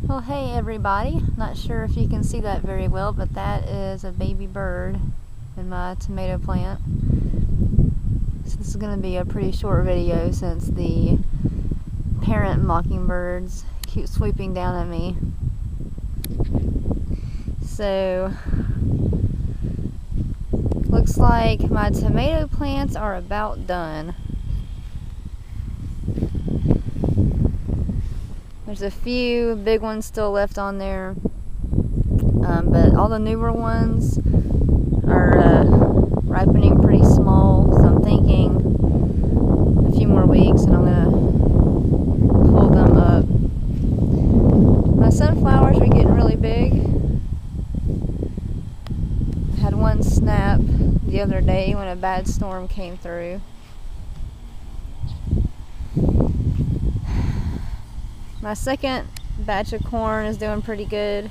Well, hey everybody. Not sure if you can see that very well, but that is a baby bird in my tomato plant. So this is going to be a pretty short video since the parent mockingbirds keep sweeping down at me. So, looks like my tomato plants are about done. There's a few big ones still left on there, but all the newer ones are ripening pretty small, so I'm thinking a few more weeks and I'm going to pull them up. My sunflowers are getting really big. I had one snap the other day when a bad storm came through. My second batch of corn is doing pretty good.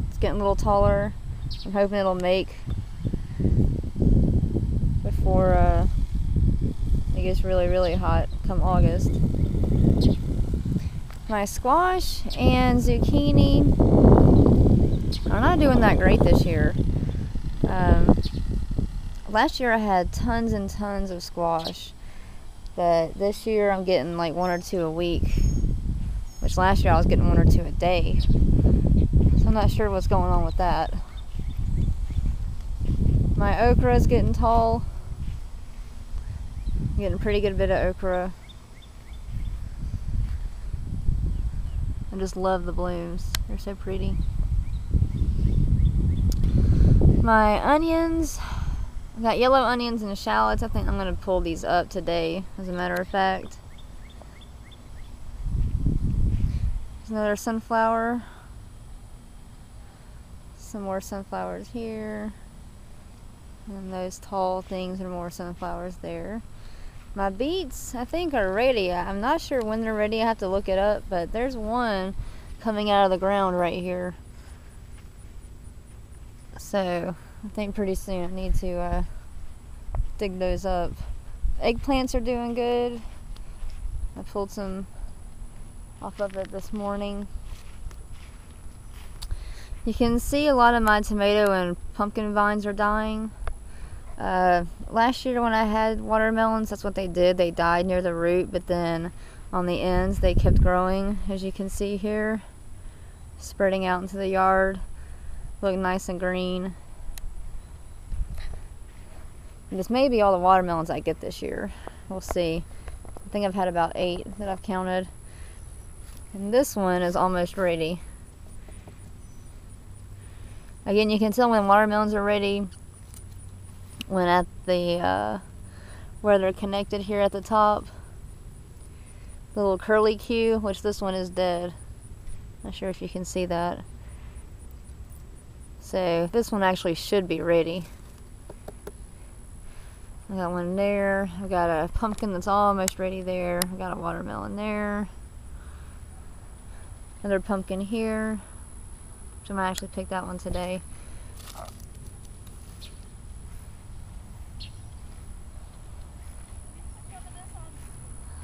It's getting a little taller. I'm hoping it'll make before it gets really hot come August. My squash and zucchini are not doing that great this year. Last year I had tons and tons of squash. But this year I'm getting like 1 or 2 a week, which last year I was getting 1 or 2 a day. So I'm not sure what's going on with that. My okra is getting tall. I'm getting a pretty good bit of okra. I just love the blooms. They're so pretty. My onions, I've got yellow onions and shallots. I think I'm going to pull these up today, as a matter of fact. There's another sunflower. Some more sunflowers here. And those tall things are more sunflowers there. My beets, I think, are ready. I'm not sure when they're ready. I have to look it up, but there's one coming out of the ground right here. So I think pretty soon I need to dig those up. Eggplants are doing good. I pulled some off of it this morning. You can see a lot of my tomato and pumpkin vines are dying. Last year when I had watermelons, that's what they did. They died near the root, but then on the ends they kept growing, as you can see here, spreading out into the yard. Look nice and green. And this may be all the watermelons I get this year. We'll see. I think I've had about 8 that I've counted. And this one is almost ready. Again, you can tell when watermelons are ready when at the where they're connected here at the top. The little curly Q, which this one is dead. Not sure if you can see that. So this one actually should be ready. I got one there. I've got a pumpkin that's almost ready there. I've got a watermelon there. Another pumpkin here, which I might actually pick that one today.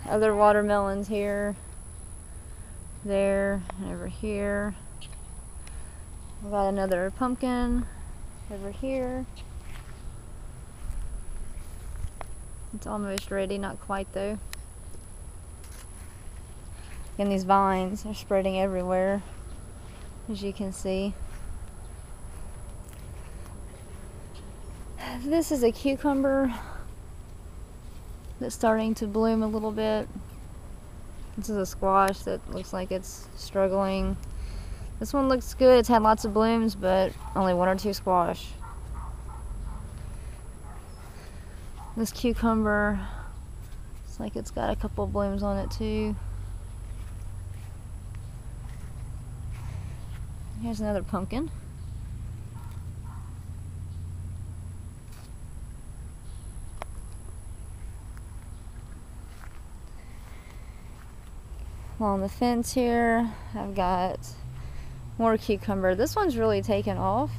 Other watermelons here, there, and over here. I've got another pumpkin over here. It's almost ready, not quite though. And these vines are spreading everywhere, as you can see. This is a cucumber that's starting to bloom a little bit. This is a squash that looks like it's struggling. This one looks good. It's had lots of blooms, but only 1 or 2 squash. This cucumber, looks like it's got a couple blooms on it too. Here's another pumpkin. Along the fence here, I've got more cucumber. This one's really taken off.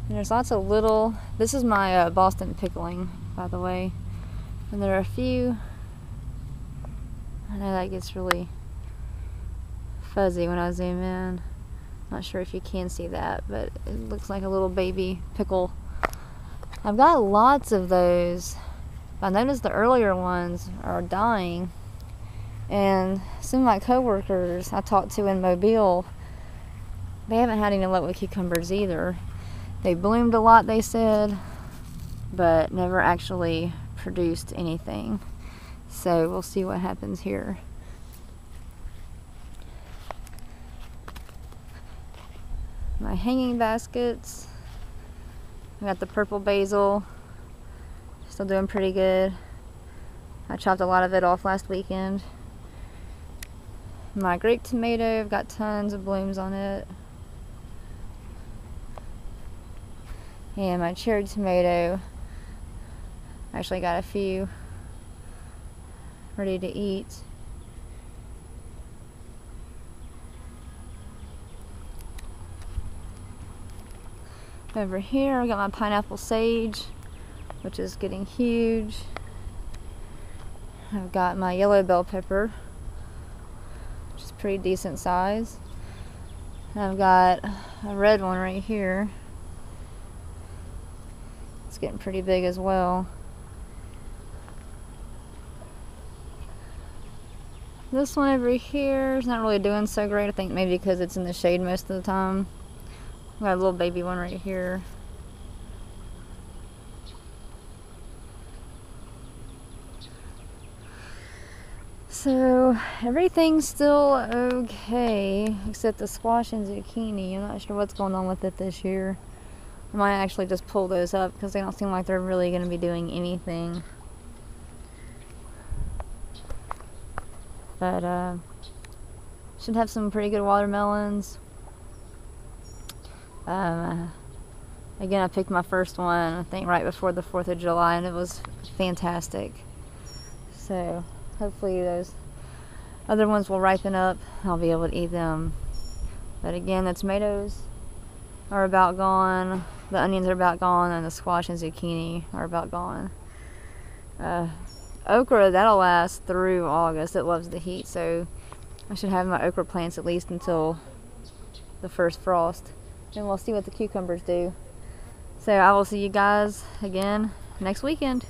And there's lots of little, this is my Boston pickling, by the way. And there are a few I know that gets really fuzzy when I zoom in. Not sure if you can see that, but it looks like a little baby pickle. I've got lots of those. I noticed the earlier ones are dying, and some of my coworkers I talked to in Mobile, they haven't had any luck with cucumbers either. They bloomed a lot, they said, but never actually produced anything. So we'll see what happens here. My hanging baskets, I got the purple basil, still doing pretty good. I chopped a lot of it off last weekend. My grape tomato, I've got tons of blooms on it. And my cherry tomato, actually got a few ready to eat. Over here I got my pineapple sage, which is getting huge. I've got my yellow bell pepper, which is pretty decent size. And I've got a red one right here. It's getting pretty big as well. This one over here is not really doing so great. I think maybe because it's in the shade most of the time. I've got a little baby one right here. So everything's still okay except the squash and zucchini. I'm not sure what's going on with it this year. I might actually just pull those up because they don't seem like they're really going to be doing anything. But should have some pretty good watermelons. Again, I picked my first one, I think right before the 4th of July, and it was fantastic. So hopefully those other ones will ripen up. I'll be able to eat them. But again, the tomatoes are about gone, the onions are about gone, and the squash and zucchini are about gone. Okra, that'll last through August. It loves the heat, so I should have my okra plants at least until the first frost. And we'll see what the cucumbers do. So I will see you guys again next weekend.